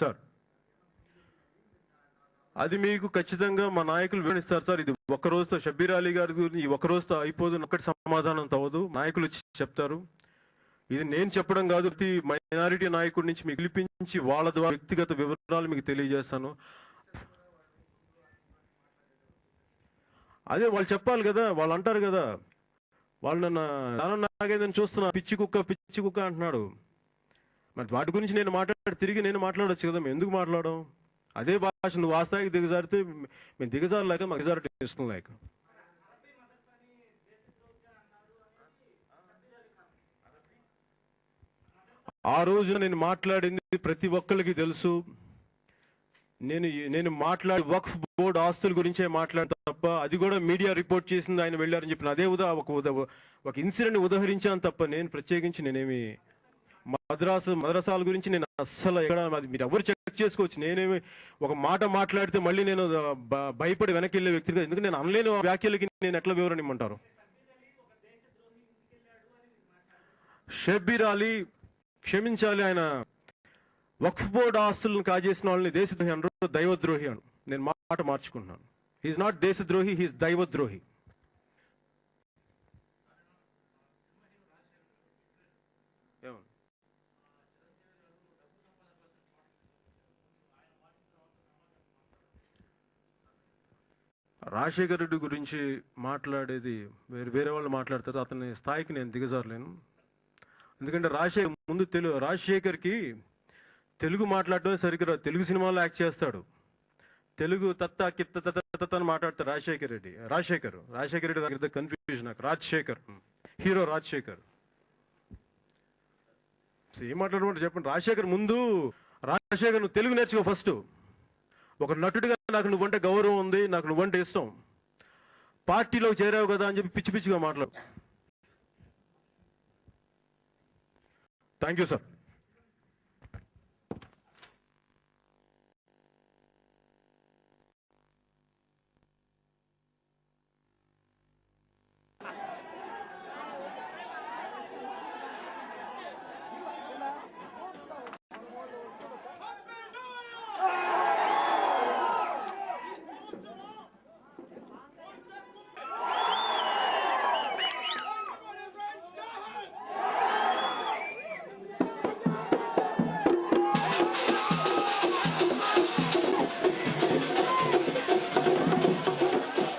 Sir అది మీకు ఖచ్చితంగా మా నాయకులు వివరిస్తారు సార్. ఇది ఒక్క రోజుతో షబ్బీర్ అలీ గారి గురించి ఒక్క రోజుతో అయిపోదు, ఒక్కటి సమాధానం తవ్వదు, నాయకులు చెప్తారు. ఇది నేను చెప్పడం కాదు, ప్రతి మైనారిటీ నాయకుడి నుంచి మీకు పిలిపించి వాళ్ళ ద్వారా వ్యక్తిగత వివరాలు మీకు తెలియజేస్తాను. అదే వాళ్ళు చెప్పాలి కదా, వాళ్ళు అంటారు కదా, వాళ్ళు నన్ను నాగేదని చూస్తున్నా, పిచ్చి కుక్క అంటున్నాడు. మరి వాటి గురించి నేను తిరిగి నేను మాట్లాడచ్చు కదా, మేము ఎందుకు మాట్లాడడం? అదే భాష నువ్వు ఆ స్థాయికి దిగజారితే మేము దిగజారలేక మాకు దిగజారటం ఇష్టం లేక. ఆ రోజున నేను మాట్లాడింది ప్రతి ఒక్కరికి తెలుసు. నేను మాట్లాడి వక్ఫ్ బోర్డు ఆస్తుల గురించే మాట్లాడతా తప్ప, అది కూడా మీడియా రిపోర్ట్ చేసింది ఆయన వెళ్ళారని చెప్పిన అదే ఒక ఇన్సిడెంట్ ఉదహరించాను తప్ప, నేను ప్రత్యేకించి నేనేమి మద్రసాల గురించి నేను అస్సలు ఎక్కడ, మీరు ఎవరు చెక్ చేసుకోవచ్చు. నేనేమి ఒక మాట మాట్లాడితే మళ్ళీ నేను భయపడి వెనక్కి వెళ్ళే వ్యక్తిగా, ఎందుకంటే నేను అనలేని వ్యాఖ్యలకి నేను ఎట్లా వివరణ ఇమ్మంటారు? షబ్బీర్ అలీ క్షమించాలి, ఆయన వక్ఫ్ బోర్డు ఆస్తులను కాజేసిన వాళ్ళని దేశద్రోహి అనరు, దైవద్రోహి అను. నేను మాట మార్చుకుంటున్నాను. హీఈస్ నాట్ దేశద్రోహి, హీఈస్ దైవద్రోహి. రాజశేఖర్ రెడ్డి గురించి మాట్లాడేది వేరే వాళ్ళు మాట్లాడతారు, అతని స్థాయికి నేను దిగజారలేను. ఎందుకంటే రాజశేఖర్కి తెలుగు మాట్లాడటమే సరిగ్గా, తెలుగు సినిమాలో యాక్ట్ చేస్తాడు, తెలుగు తత్త కిత్త తత్త అని మాట్లాడతాడు రాజశేఖర్ రెడ్డి కన్ఫ్యూజన్ నాకు. హీరో రాజశేఖర్ ఏం మాట్లాడమంటే చెప్పండి. రాజశేఖర్ నువ్వు తెలుగు నేర్చుకో ఫస్ట్. ఒక నటుడిగా నాకు నువ్వంటే గౌరవం ఉంది, నాకు నువ్వంటే ఇష్టం. పార్టీలో చేరావు కదా అని చెప్పి పిచ్చి పిచ్చిగా మాట్లాడు. Thank you sir.